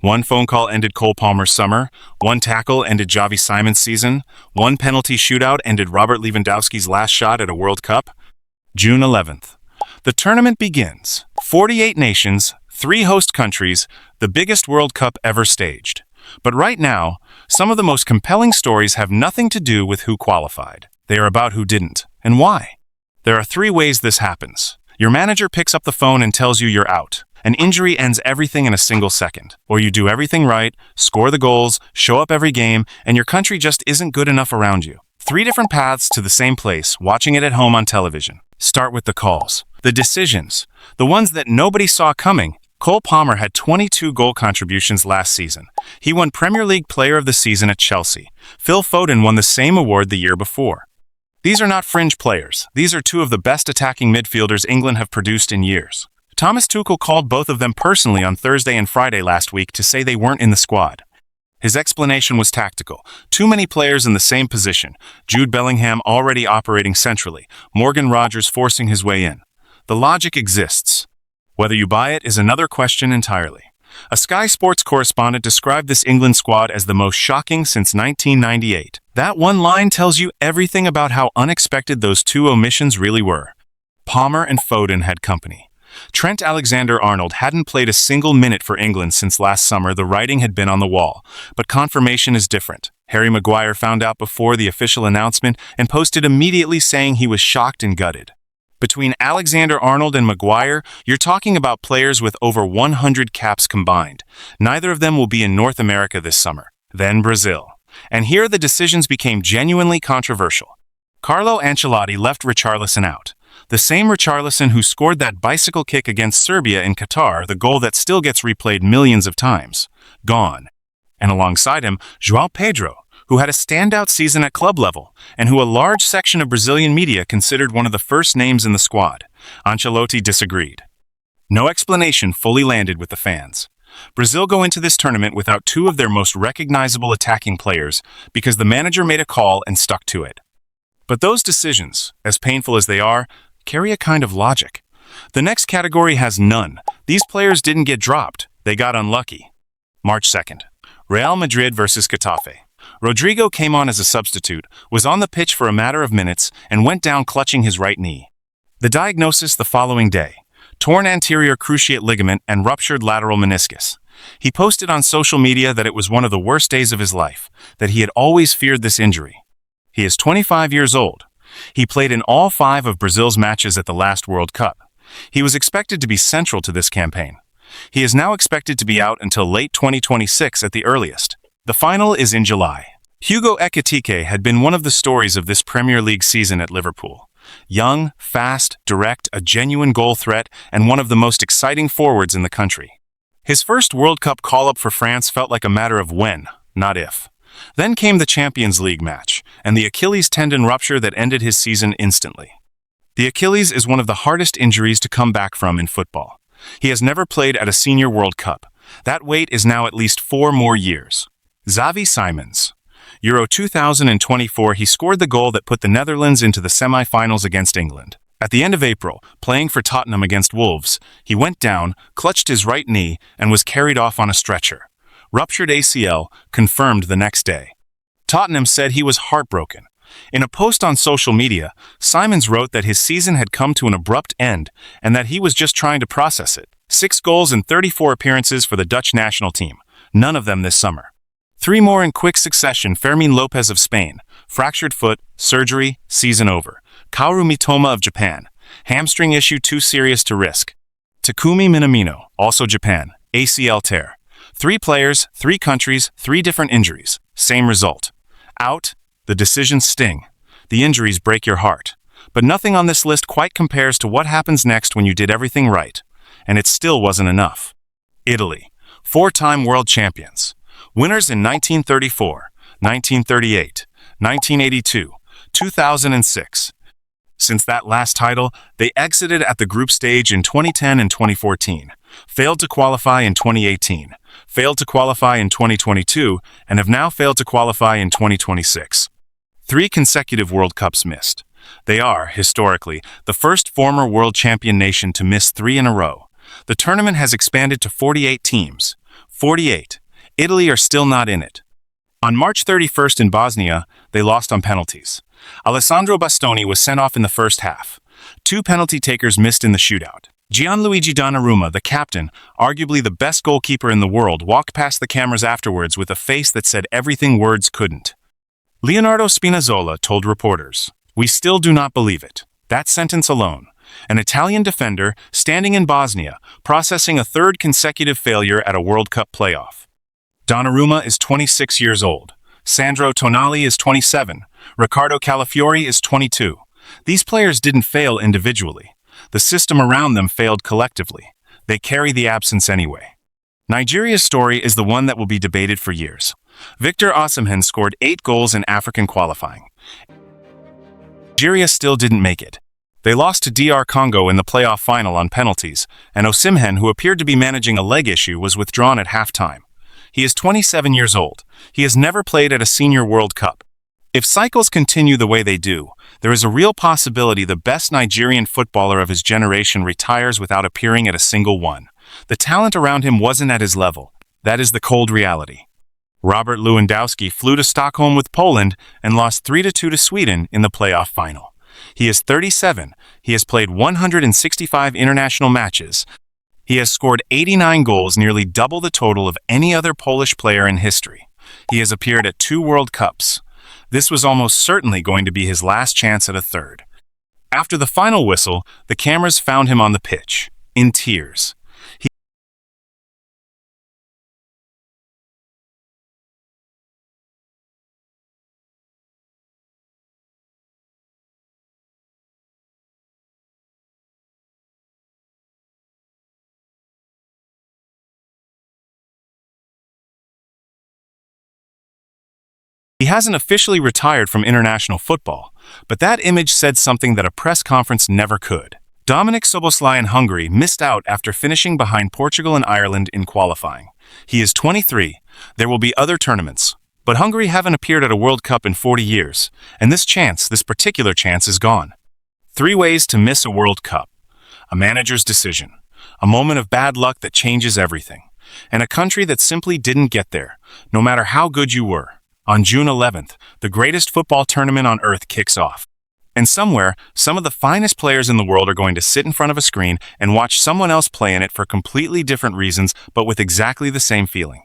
One phone call ended Cole Palmer's summer, one tackle ended Javi Simon's season, one penalty shootout ended Robert Lewandowski's last shot at a World Cup. June 11th. The tournament begins. 48 nations, 3 host countries, the biggest World Cup ever staged. But right now, some of the most compelling stories have nothing to do with who qualified. They are about who didn't, and why. There are 3 ways this happens. Your manager picks up the phone and tells you you're out. An injury ends everything in a single second. Or you do everything right, score the goals, show up every game, and your country just isn't good enough around you. 3 different paths to the same place, watching it at home on television. Start with the calls. The decisions. The ones that nobody saw coming. Cole Palmer had 22 goal contributions last season. He won Premier League Player of the Season at Chelsea. Phil Foden won the same award the year before. These are not fringe players. These are 2 of the best attacking midfielders England have produced in years. Thomas Tuchel called both of them personally on Thursday and Friday last week to say they weren't in the squad. His explanation was tactical. Too many players in the same position. Jude Bellingham already operating centrally. Morgan Rogers forcing his way in. The logic exists. Whether you buy it is another question entirely. A Sky Sports correspondent described this England squad as the most shocking since 1998. That one line tells you everything about how unexpected those 2 omissions really were. Palmer and Foden had company. Trent Alexander-Arnold hadn't played a single minute for England since last summer. The writing had been on the wall. But confirmation is different. Harry Maguire found out before the official announcement and posted immediately saying he was shocked and gutted. Between Alexander-Arnold and Maguire, you're talking about players with over 100 caps combined. Neither of them will be in North America this summer. Then Brazil. And here the decisions became genuinely controversial. Carlo Ancelotti left Richarlison out. The same Richarlison who scored that bicycle kick against Serbia in Qatar, the goal that still gets replayed millions of times. Gone. And alongside him, João Pedro, who had a standout season at club level, and who a large section of Brazilian media considered one of the first names in the squad. Ancelotti disagreed. No explanation fully landed with the fans. Brazil go into this tournament without 2 of their most recognizable attacking players because the manager made a call and stuck to it. But those decisions, as painful as they are, carry a kind of logic. The next category has none. These players didn't get dropped. They got unlucky. March 2nd. Real Madrid versus Getafe. Rodrigo came on as a substitute, was on the pitch for a matter of minutes, and went down clutching his right knee. The diagnosis the following day: torn anterior cruciate ligament and ruptured lateral meniscus. He posted on social media that it was one of the worst days of his life, that he had always feared this injury. He is 25 years old. He played in all 5 of Brazil's matches at the last World Cup. He was expected to be central to this campaign. He is now expected to be out until late 2026 at the earliest. The final is in July. Hugo Ekitike had been one of the stories of this Premier League season at Liverpool. Young, fast, direct, a genuine goal threat, and one of the most exciting forwards in the country. His first World Cup call-up for France felt like a matter of when, not if. Then came the Champions League match, and the Achilles tendon rupture that ended his season instantly. The Achilles is one of the hardest injuries to come back from in football. He has never played at a senior World Cup. That wait is now at least 4 more years. Xavi Simons. Euro 2024, he scored the goal that put the Netherlands into the semi-finals against England. At the end of April, playing for Tottenham against Wolves, he went down, clutched his right knee, and was carried off on a stretcher. Ruptured ACL, confirmed the next day. Tottenham said he was heartbroken. In a post on social media, Simons wrote that his season had come to an abrupt end and that he was just trying to process it. 6 goals and 34 appearances for the Dutch national team, none of them this summer. 3 more in quick succession: Fermin Lopez of Spain, fractured foot, surgery, season over. Kaoru Mitoma of Japan, hamstring issue too serious to risk. Takumi Minamino, also Japan, ACL tear. 3 players, 3 countries, 3 different injuries. Same result. Out. The decisions sting. The injuries break your heart. But nothing on this list quite compares to what happens next when you did everything right. And it still wasn't enough. Italy. 4-time world champions. Winners in 1934, 1938, 1982, 2006. Since that last title, they exited at the group stage in 2010 and 2014, failed to qualify in 2018, failed to qualify in 2022, and have now failed to qualify in 2026. 3 consecutive World Cups missed. They are, historically, the first former world champion nation to miss 3 in a row. The tournament has expanded to 48 teams. 48. Italy are still not in it. On March 31st in Bosnia, they lost on penalties. Alessandro Bastoni was sent off in the first half. Two penalty takers missed in the shootout. Gianluigi Donnarumma, the captain, arguably the best goalkeeper in the world, walked past the cameras afterwards with a face that said everything words couldn't. Leonardo Spinazzola told reporters, "We still do not believe it." That sentence alone. An Italian defender standing in Bosnia, processing a third consecutive failure at a World Cup playoff. Donnarumma is 26 years old. Sandro Tonali is 27. Riccardo Calafiori is 22. These players didn't fail individually. The system around them failed collectively. They carry the absence anyway. Nigeria's story is the one that will be debated for years. Victor Osimhen scored 8 goals in African qualifying. Nigeria still didn't make it. They lost to DR Congo in the playoff final on penalties, and Osimhen, who appeared to be managing a leg issue, was withdrawn at halftime. He is 27 years old. He has never played at a senior World Cup. If cycles continue the way they do, there is a real possibility the best Nigerian footballer of his generation retires without appearing at a single one. The talent around him wasn't at his level. That is the cold reality. Robert Lewandowski flew to Stockholm with Poland and lost 3-2 to Sweden in the playoff final. He is 37. He has played 165 international matches. He has scored 89 goals, nearly double the total of any other Polish player in history. He has appeared at 2 World Cups. This was almost certainly going to be his last chance at a third. After the final whistle, the cameras found him on the pitch, in tears. He hasn't officially retired from international football, but that image said something that a press conference never could. Dominik Szoboszlai in Hungary missed out after finishing behind Portugal and Ireland in qualifying. He is 23. There will be other tournaments, but Hungary haven't appeared at a World Cup in 40 years, and this particular chance is gone. 3 ways to miss a World Cup. A manager's decision. A moment of bad luck that changes everything. And a country that simply didn't get there, no matter how good you were. On June 11th, the greatest football tournament on earth kicks off. And somewhere, some of the finest players in the world are going to sit in front of a screen and watch someone else play in it for completely different reasons, but with exactly the same feeling.